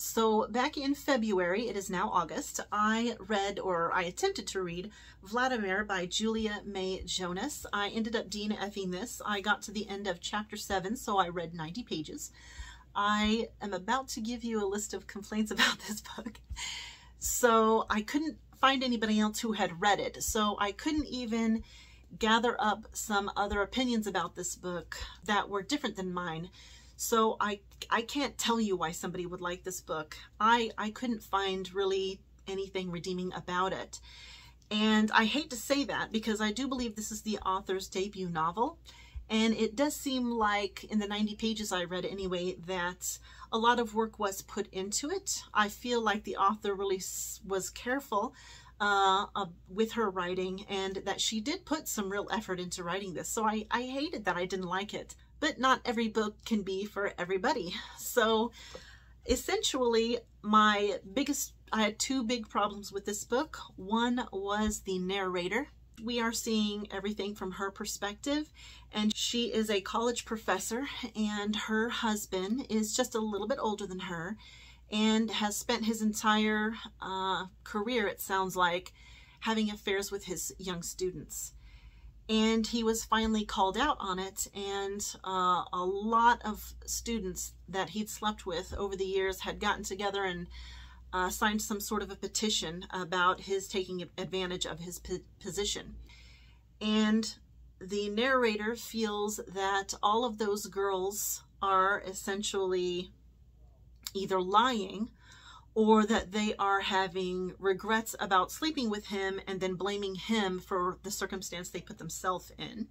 So back in February, it is now August, I read, or I attempted to read, Vladimir by Julia May Jonas. I ended up DNFing this. I got to the end of chapter 7, so I read 90 pages. I am about to give you a list of complaints about this book. So I couldn't find anybody else who had read it, so I couldn't even gather up some other opinions about this book that were different than mine. So I can't tell you why somebody would like this book. I couldn't find really anything redeeming about it. And I hate to say that because I do believe this is the author's debut novel. And it does seem like in the 90 pages I read anyway, that a lot of work was put into it. I feel like the author really was careful with her writing, and that she did put some real effort into writing this. So I hated that I didn't like it. But not every book can be for everybody. So essentially I had two big problems with this book. One was the narrator. We are seeing everything from her perspective, and she is a college professor, and her husband is just a little bit older than her and has spent his entire career, it sounds like, having affairs with his young students. And he was finally called out on it, and a lot of students that he'd slept with over the years had gotten together and signed some sort of a petition about his taking advantage of his position. And the narrator feels that all of those girls are essentially either lying or that they are having regrets about sleeping with him and then blaming him for the circumstance they put themselves in.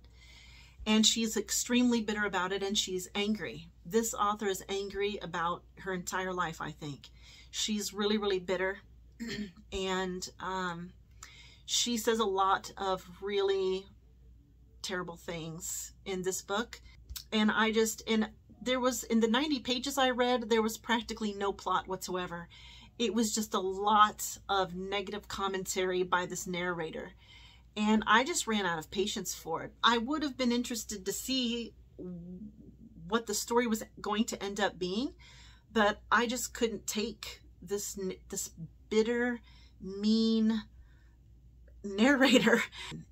And she's extremely bitter about it, and she's angry. This author is angry about her entire life, I think. She's really, really bitter, and she says a lot of really terrible things in this book. And there was, in the 90 pages I read, there was practically no plot whatsoever. It was just a lot of negative commentary by this narrator. And I just ran out of patience for it. I would have been interested to see what the story was going to end up being, but I just couldn't take this bitter, mean narrator.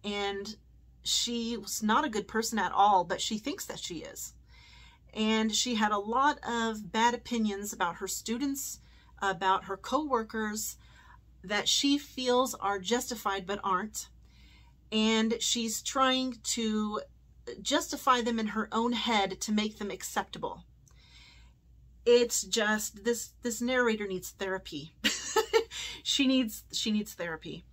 And she was not a good person at all, but she thinks that she is. And she had a lot of bad opinions about her students, about her co-workers, that she feels are justified but aren't. And she's trying to justify them in her own head to make them acceptable. It's just, this narrator needs therapy. She needs therapy.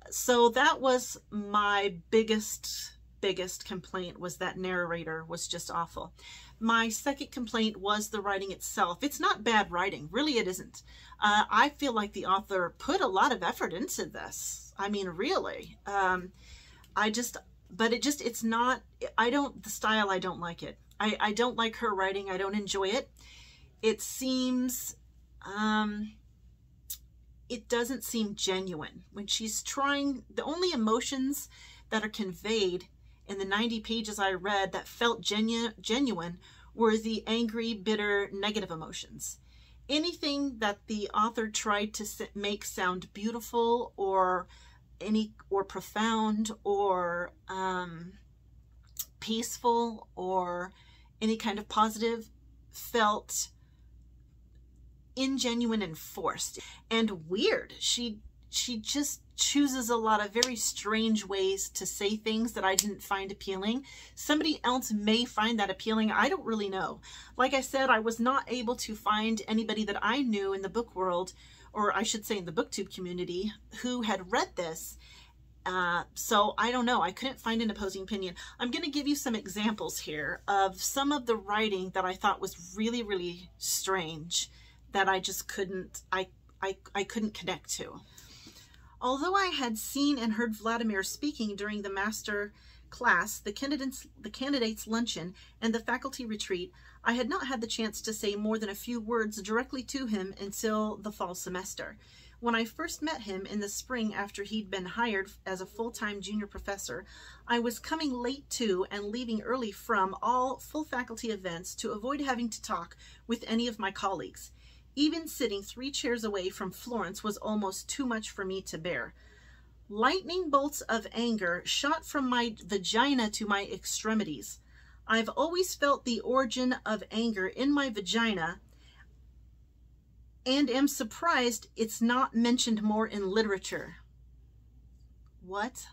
So that was my biggest complaint, was that narrator was just awful. My second complaint was the writing itself. It's not bad writing, really it isn't. I feel like the author put a lot of effort into this. I mean, really. It's not, the style, I don't like it. I don't like her writing. I don't enjoy it. It seems, it doesn't seem genuine. When she's trying, the only emotions that are conveyed in the 90 pages I read that felt genuine were the angry, bitter, negative emotions. Anything that the author tried to make sound beautiful or profound or peaceful or any kind of positive felt ingenuine and forced and weird. She just chooses a lot of very strange ways to say things that I didn't find appealing. Somebody else may find that appealing. I don't really know. Like I said, I was not able to find anybody that I knew in the book world, or I should say in the booktube community, who had read this. So I don't know. I couldn't find an opposing opinion. I'm going to give you some examples here of some of the writing that I thought was really, really strange, that I just couldn't, I couldn't connect to. Although I had seen and heard Vladimir speaking during the master class, the candidates' luncheon, and the faculty retreat, I had not had the chance to say more than a few words directly to him until the fall semester. When I first met him in the spring after he'd been hired as a full-time junior professor, I was coming late to and leaving early from all full faculty events to avoid having to talk with any of my colleagues. Even sitting 3 chairs away from Florence was almost too much for me to bear. Lightning bolts of anger shot from my vagina to my extremities. I've always felt the origin of anger in my vagina and am surprised it's not mentioned more in literature. What?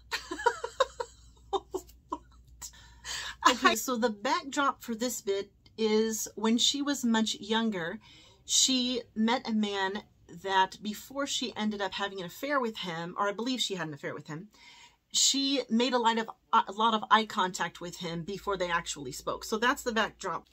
Okay, so the backdrop for this bit is when she was much younger, she met a man that before she ended up having an affair with him, or I believe she had an affair with him, she made a lot of eye contact with him before they actually spoke. So that's the backdrop.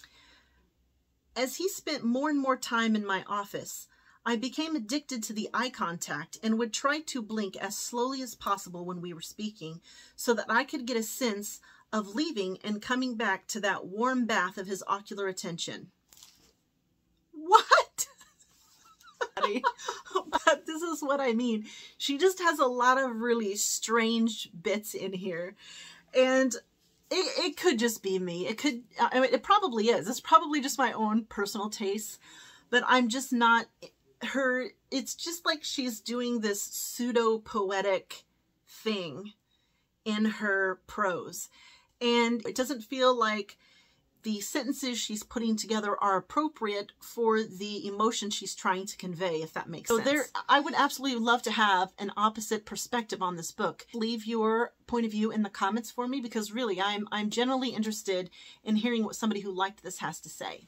As he spent more and more time in my office, I became addicted to the eye contact and would try to blink as slowly as possible when we were speaking so that I could get a sense of leaving and coming back to that warm bath of his ocular attention. What? But this is what I mean. She just has a lot of really strange bits in here. And it could just be me. It could, I mean, it probably is. It's probably just my own personal taste. But I'm just not her. It's just like she's doing this pseudo-poetic thing in her prose. And it doesn't feel like the sentences she's putting together are appropriate for the emotion she's trying to convey, if that makes sense. So I would absolutely love to have an opposite perspective on this book. Leave your point of view in the comments for me, because really I'm generally interested in hearing what somebody who liked this has to say.